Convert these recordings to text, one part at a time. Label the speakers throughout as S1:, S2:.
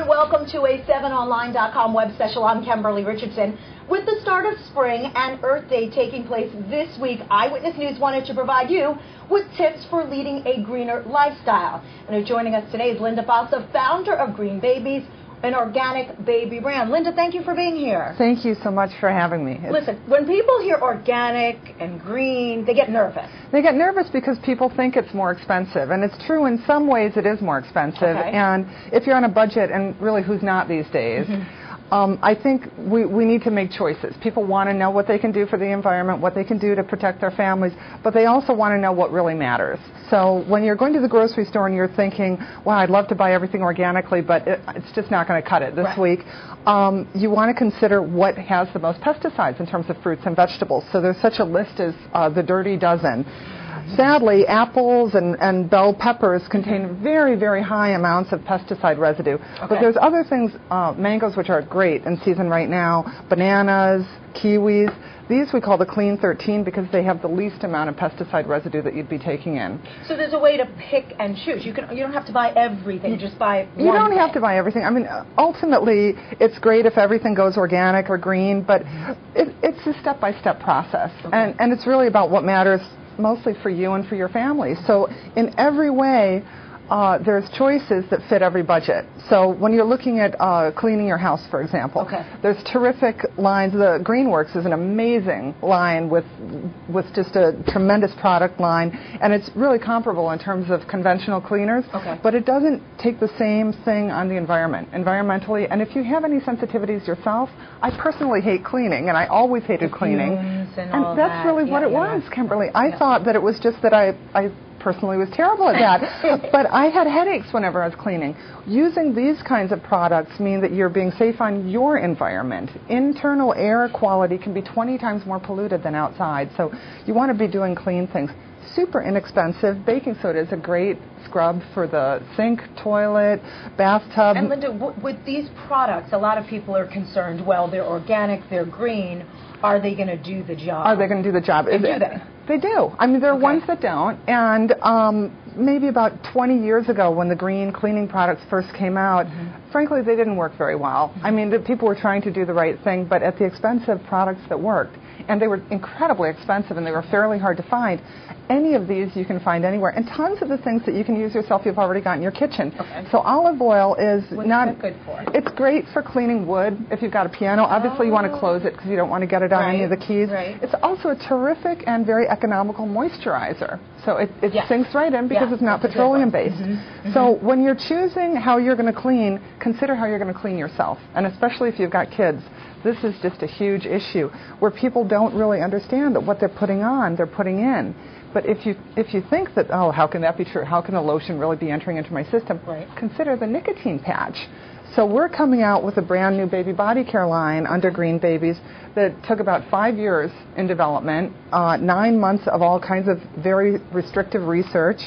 S1: and welcome to a 7online.com web special. I'm Kimberly Richardson. With the start of spring and Earth Day taking place this week, Eyewitness News wanted to provide you with tips for leading a greener lifestyle. And joining us today is Lynda Fassa, founder of Green Babies, an organic baby brand. Lynda, thank you for being here.
S2: Thank you so much for having me.
S1: Listen, when people hear organic and green, they get nervous.
S2: They get nervous because people think it's more expensive, and it's true in some ways it is more expensive.
S1: Okay.
S2: And if you're on a budget, and really who's not these days, I think we need to make choices. People want to know what they can do for the environment, what they can do to protect their families, but they also want to know what really matters. So when you're going to the grocery store and you're thinking, wow, I'd love to buy everything organically, but it's just not going to cut it this week, you want to consider what has the most pesticides in terms of fruits and vegetables. So there's such a list as the dirty dozen. Sadly, apples and bell peppers contain very, very high amounts of pesticide residue. Okay. But there's other things, mangoes, which are great in season right now, bananas, kiwis. These we call the Clean 13 because they have the least amount of pesticide residue that you'd be taking in.
S1: So there's a way to pick and choose. You don't have to buy everything, just buy one
S2: You don't
S1: thing.
S2: have to buy everything. I mean, ultimately, it's great if everything goes organic or green, but it's a step-by-step process. Okay. And it's really about what matters mostly for you and for your family. So in every way, there's choices that fit every budget. So when you're looking at cleaning your house, for example, there's terrific lines. The Greenworks is an amazing line with just a tremendous product line, and it's really comparable in terms of conventional cleaners, but it doesn't take the same thing on the environment, environmentally. And if you have any sensitivities yourself, I personally hate cleaning, and I always hated cleaning. And that's really what it was, Kimberly. I thought that it was just that I personally was terrible at that, but I had headaches whenever I was cleaning. Using these kinds of products mean that you're being safe on your environment. Internal air quality can be 20 times more polluted than outside, so you want to be doing clean things. Super inexpensive. Baking soda is a great scrub for the sink, toilet, bathtub.
S1: And Lynda, with these products, a lot of people are concerned, well, they're organic, they're green. Are they going to do the job?
S2: Are they going to do the job?
S1: And do they?
S2: They do. I mean, there are ones that don't. And maybe about 20 years ago when the green cleaning products first came out, frankly, they didn't work very well. I mean, the people were trying to do the right thing, but at the expense of products that worked. And they were incredibly expensive, and they were fairly hard to find. Any of these you can find anywhere. And tons of the things that you can use yourself you've already got in your kitchen. So olive oil is
S1: What's
S2: not...
S1: that good for?
S2: It's great for cleaning wood if you've got a piano. Obviously, you want to close it because you don't want to get it on any of the keys. It's also a terrific and very economical moisturizer. So it sinks right in because it's not petroleum-based. So when you're choosing how you're going to clean, consider how you're going to clean yourself. And especially if you've got kids. This is just a huge issue where people don't really understand that what they're putting on, they're putting in. But if you think that, oh, how can that be true? How can the lotion really be entering into my system? Consider the nicotine patch. So we're coming out with a brand new baby body care line under Green Babies that took about 5 years in development, 9 months of all kinds of very restrictive research,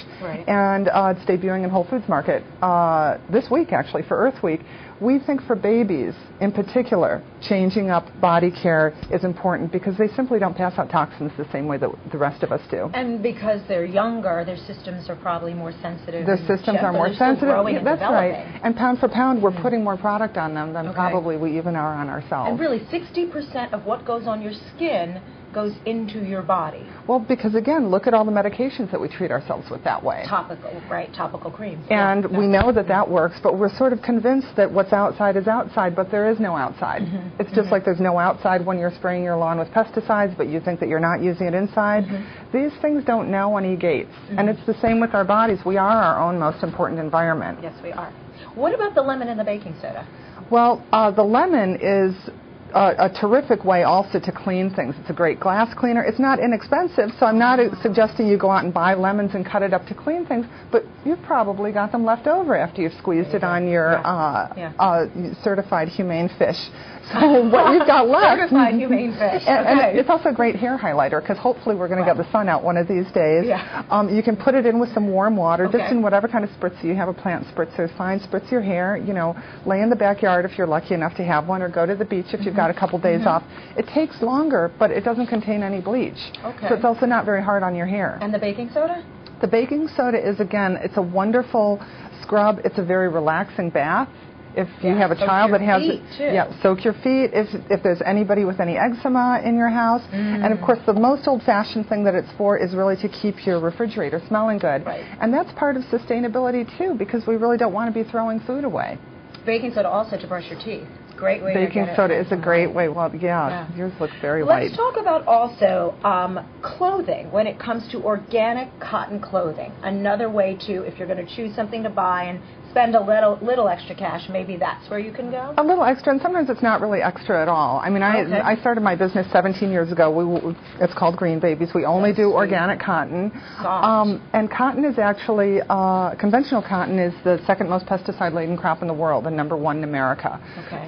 S2: and it's debuting in Whole Foods Market this week, actually, for Earth Week. We think for babies, in particular, changing up body care is important because they simply don't pass out toxins the same way that the rest of us do.
S1: And because they're younger, their systems are probably more sensitive.
S2: Their systems are more sensitive.
S1: That's
S2: right. And pound for pound, we're putting more product on them than probably we even are on ourselves.
S1: And really, 60% of what goes on your skin goes into your body.
S2: Well, because again, look at all the medications that we treat ourselves with that way.
S1: Topical creams.
S2: And we know that that works, but we're sort of convinced that what's outside is outside, but there is no outside. It's just like there's no outside when you're spraying your lawn with pesticides, but you think that you're not using it inside. These things don't know any gates. And it's the same with our bodies. We are our own most important environment.
S1: Yes, we are. What about the lemon and the baking soda?
S2: Well, the lemon is a terrific way also to clean things. It's a great glass cleaner. It's not inexpensive, so I'm not suggesting you go out and buy lemons and cut it up to clean things, but you've probably got them left over after you've squeezed it on your certified humane fish. So what you've got left...
S1: Certified humane fish.
S2: And it's also a great hair highlighter because hopefully we're going to get the sun out one of these days. You can put it in with some warm water, just in whatever kind of spritzer you have. A plant spritzer is fine. Spritz your hair, you know, lay in the backyard if you're lucky enough to have one, or go to the beach if you've got a couple days off. It takes longer, but it doesn't contain any bleach. So it's also not very hard on your hair.
S1: And the baking soda?
S2: The baking soda is, again, it's a wonderful scrub. It's a very relaxing bath. If you have a child that has, soak your feet. If there's anybody with any eczema in your house, and of course the most old-fashioned thing that it's for is really to keep your refrigerator smelling good, and that's part of sustainability too, because we really don't want to be throwing food away.
S1: Baking soda also to brush your teeth. Great way to get it.
S2: Baking soda is a great way. Well, yours looks very white.
S1: Let's talk about also clothing when it comes to organic cotton clothing. Another way to, if you're going to choose something to buy and spend a little extra cash, maybe that's where you can go? A
S2: little extra, and sometimes it's not really extra at all. I mean, I started my business 17 years ago. It's called Green Babies. We only do organic cotton. And cotton is actually, conventional cotton is the second most pesticide-laden crop in the world, and #1 in America.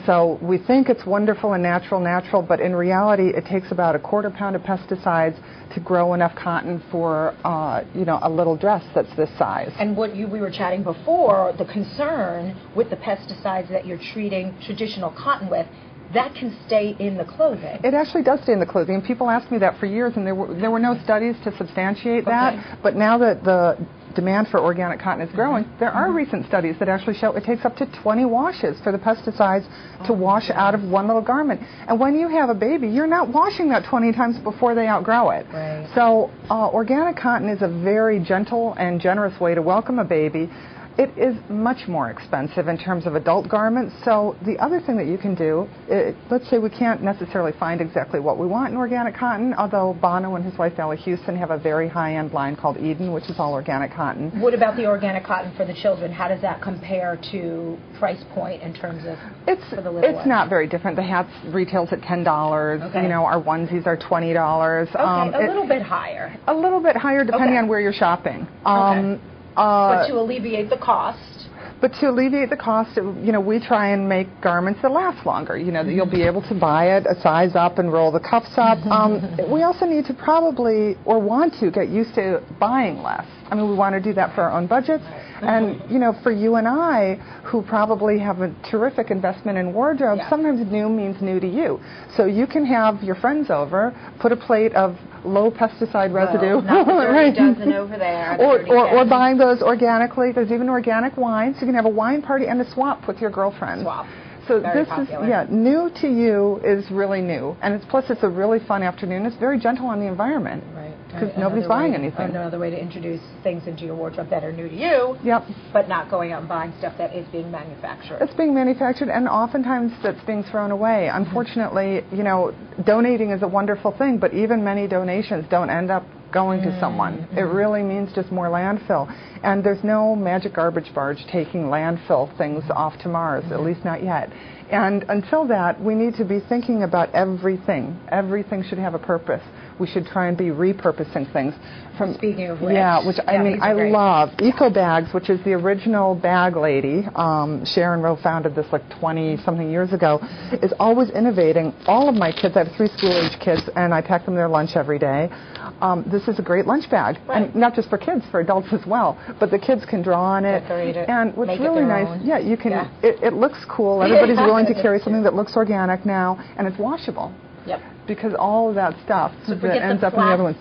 S2: So we think it's wonderful and natural, but in reality it takes about a quarter pound of pesticides to grow enough cotton for, a little dress that's this size.
S1: And we were chatting before, the concern with the pesticides that you're treating traditional cotton with, that can stay in the clothing.
S2: It actually does stay in the clothing. And people asked me that for years, and there were no studies to substantiate that. But now that the demand for organic cotton is growing, there are recent studies that actually show it takes up to 20 washes for the pesticides to wash out of one little garment. And when you have a baby, you're not washing that 20 times before they outgrow it. So organic cotton is a very gentle and generous way to welcome a baby. It is much more expensive in terms of adult garments. So the other thing that you can do, let's say we can't necessarily find exactly what we want in organic cotton, although Bono and his wife Ella Houston have a very high-end line called Eden, which is all organic cotton.
S1: What about the organic cotton for the children? How does that compare to price point in terms of for the little
S2: It's not very different. The hats retails at $10. Our onesies are $20.
S1: A little bit higher.
S2: A little bit higher depending on where you're shopping.
S1: But to alleviate the cost.
S2: But to alleviate the cost, we try and make garments that last longer. That you'll be able to buy it, a size up, and roll the cuffs up. We also need to probably, or want to, get used to buying less. I mean, we want to do that for our own budgets. And, for you and I, who probably have a terrific investment in wardrobe, sometimes new means new to you. So you can have your friends over, put a plate of low pesticide residue.
S1: Not the 30 dozen over there.
S2: Or buying those organically. There's even organic wines. You can have a wine party and a swap with your girlfriend. So
S1: Very
S2: this
S1: popular.
S2: is, new to you is really new. And plus it's a really fun afternoon. It's very gentle on the environment. Because nobody's buying anything.
S1: Another way to introduce things into your wardrobe that are new to you, but not going out and buying stuff that is being manufactured.
S2: It's being manufactured, and oftentimes that's being thrown away. Unfortunately, donating is a wonderful thing, but even many donations don't end up going to someone. It really means just more landfill. And there's no magic garbage barge taking landfill things off to Mars, at least not yet. And until that, we need to be thinking about everything. Everything should have a purpose. We should try and be repurposing things.
S1: Speaking of which.
S2: Which I love. Eco Bags, which is the original bag lady. Sharon Rowe founded this like 20-something years ago, is always innovating. All of my kids, I have 3 school-age kids, and I pack them their lunch every day. This is a great lunch bag, and not just for kids, for adults as well. But the kids can draw on it.
S1: Decorate it.
S2: And what's really nice, you can. It looks cool. Everybody's willing to carry something that looks organic now, and it's washable. Because all of that stuff that ends up in the other ones.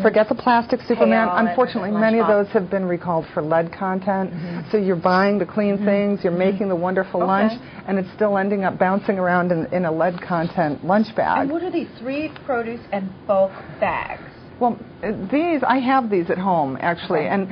S2: Forget the plastic Superman. Unfortunately, many of those have been recalled for lead content. So you're buying the clean things, you're making the wonderful lunch, and it's still ending up bouncing around in a lead content lunch bag.
S1: And what are these 3 produce and bulk bags?
S2: Well, I have these at home, actually, and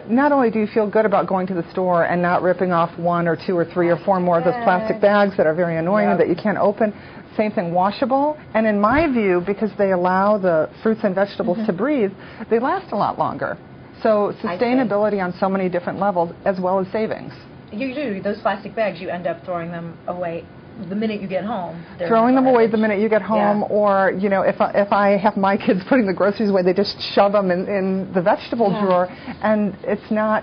S2: not only do you feel good about going to the store and not ripping off 1 or 2 or 3 or 4 more of those plastic bags that are very annoying and that you can't open. Same thing, washable, and in my view, because they allow the fruits and vegetables to breathe, they last a lot longer. So sustainability on so many different levels, as well as savings.
S1: You do. Those plastic bags, you end up throwing them away the minute you get home.
S2: Throwing them away the minute you get home, or if I have my kids putting the groceries away, they just shove them in the vegetable drawer, and it's not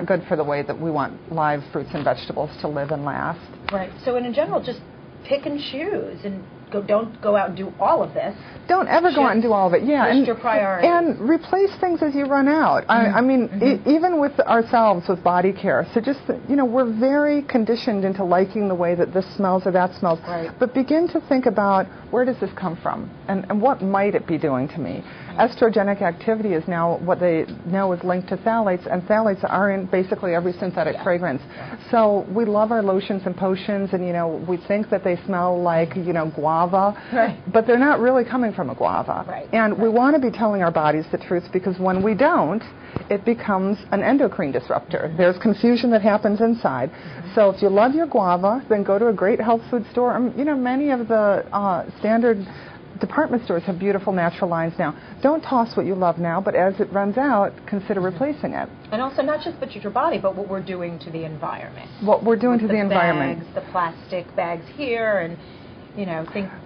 S2: good for the way that we want live fruits and vegetables to live and last.
S1: Right. So in general, just pick and choose, and don't go out and do all of this.
S2: Don't ever go out and do all of it.
S1: List your priorities.
S2: And replace things as you run out. I mean, even with ourselves, with body care. So just, we're very conditioned into liking the way that this smells or that smells. But begin to think about, where does this come from? and what might it be doing to me? Estrogenic activity is now what they know is linked to phthalates, and phthalates are in basically every synthetic fragrance. So we love our lotions and potions, and we think that they smell like guava, but they're not really coming from a guava. And we want to be telling our bodies the truth, because when we don't, it becomes an endocrine disruptor. There's confusion that happens inside. So if you love your guava, then go to a great health food store. Many of the standard department stores have beautiful natural lines now. Don't toss what you love now, but as it runs out, consider replacing it.
S1: And also not just with your body, but what we're doing to the environment.
S2: What we're doing to the environment.
S1: Bags, the plastic bags here, and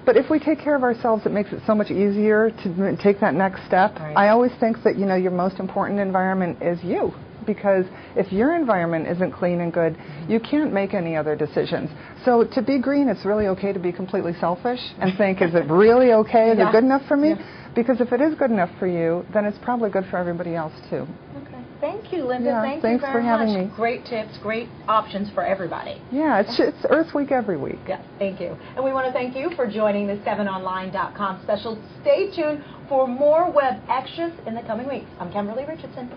S2: But if we take care of ourselves, it makes it so much easier to take that next step. I always think that your most important environment is you. Because if your environment isn't clean and good, you can't make any other decisions. So to be green, it's really okay to be completely selfish and think, is it really okay? Is it good enough for me? Because if it is good enough for you, then it's probably good for everybody else too.
S1: Okay. Thank you, Lynda.
S2: Thanks
S1: you very
S2: for having
S1: much.
S2: me.
S1: Great tips, great options for everybody.
S2: Yeah, it's Earth Week every week.
S1: Yes, thank you. And we want to thank you for joining the 7online.com special. Stay tuned for more web extras in the coming weeks. I'm Kimberly Richardson.